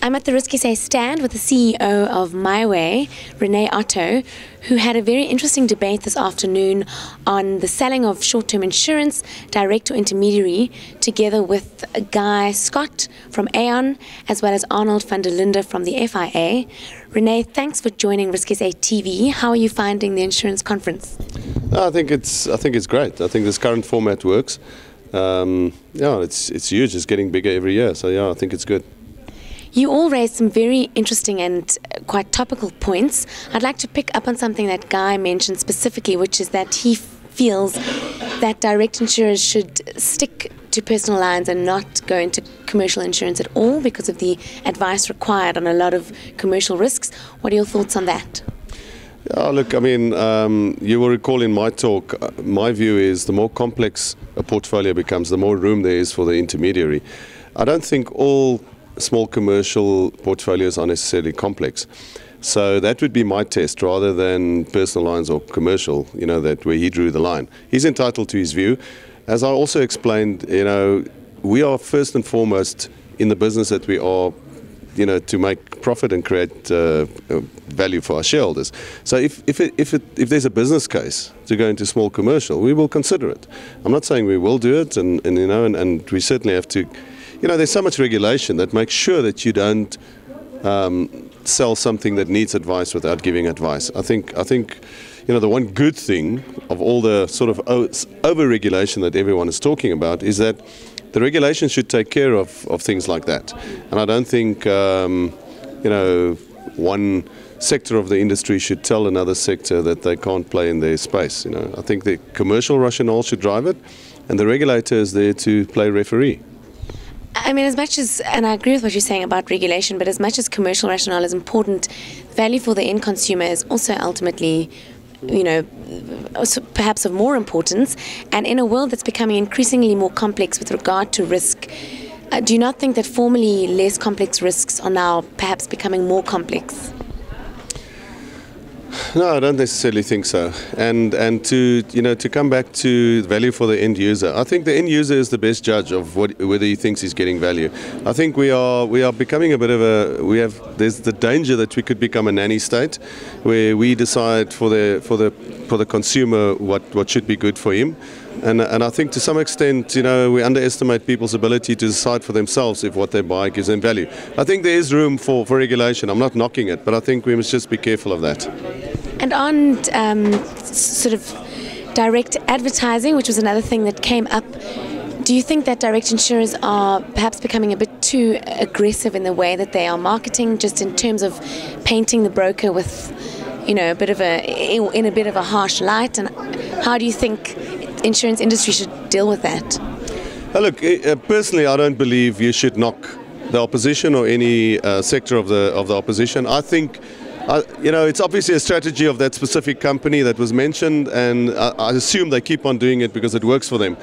I'm at the RISKSA stand with the CEO of MyWay, Rene Otto, who had a very interesting debate this afternoon on the selling of short-term insurance, direct or intermediary, together with Guy Scott from Aon, as well as Arnold van der Linde from the FIA. Rene, thanks for joining RISKSA TV. How are you finding the insurance conference? I think it's great. I think this current format works. It's huge. It's getting bigger every year. So yeah, I think it's good. You all raised some very interesting and quite topical points. I'd like to pick up on something that Guy mentioned specifically, which is that he feels that direct insurers should stick to personal lines and not go into commercial insurance at all because of the advice required on a lot of commercial risks. What are your thoughts on that? Look, I mean, you will recall in my talk, my view is the more complex a portfolio becomes, the more room there is for the intermediary. I don't think all small commercial portfolios are necessarily complex. So that would be my test rather than personal lines or commercial, that where he drew the line. He's entitled to his view. As I also explained, we are first and foremost in the business that we are, to make profit and create value for our shareholders. So if there's a business case to go into small commercial, we will consider it. I'm not saying we will do it, and we certainly have to. There's so much regulation that makes sure that you don't sell something that needs advice without giving advice. I think the one good thing of all the sort of over-regulation that everyone is talking about is that the regulation should take care of things like that. And I don't think one sector of the industry should tell another sector that they can't play in their space. I think the commercial rationale should drive it, and the regulator is there to play referee. I mean, as much as, and I agree with what you're saying about regulation, but as much as commercial rationale is important, value for the end consumer is also ultimately, perhaps of more importance. And in a world that's becoming increasingly more complex with regard to risk, do you not think that formerly less complex risks are now perhaps becoming more complex? No, I don't necessarily think so. And to come back to value for the end user, I think the end user is the best judge of whether he thinks he's getting value. I think we are becoming a bit of there's the danger that we could become a nanny state, where we decide for the consumer what should be good for him. And I think to some extent, we underestimate people's ability to decide for themselves if what they buy gives them value. I think there is room for regulation. I'm not knocking it, but I think we must just be careful of that. And on sort of direct advertising, which was another thing that came up, do you think that direct insurers are perhaps becoming a bit too aggressive in the way that they are marketing, just in terms of painting the broker with, in a bit of a harsh light? And how do you think insurance industry should deal with that? Look, personally, I don't believe you should knock the opposition or any sector of the opposition. I think, it's obviously a strategy of that specific company that was mentioned, and I assume they keep on doing it because it works for them.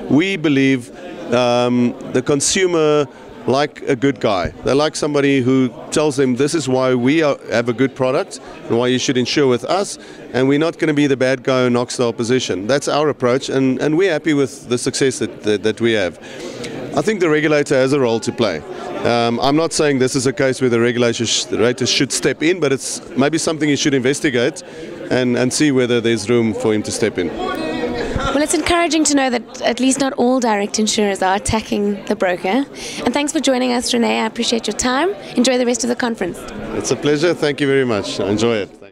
We believe the consumer like a good guy. They like somebody who tells them this is why we have a good product and why you should insure with us, and we're not going to be the bad guy who knocks the opposition. That's our approach, and we're happy with the success that we have. I think the regulator has a role to play. I'm not saying this is a case where the regulator should step in, but it's maybe something he should investigate and see whether there's room for him to step in. Well, it's encouraging to know that at least not all direct insurers are attacking the broker. And thanks for joining us, Rene. I appreciate your time. Enjoy the rest of the conference. It's a pleasure. Thank you very much. Enjoy it.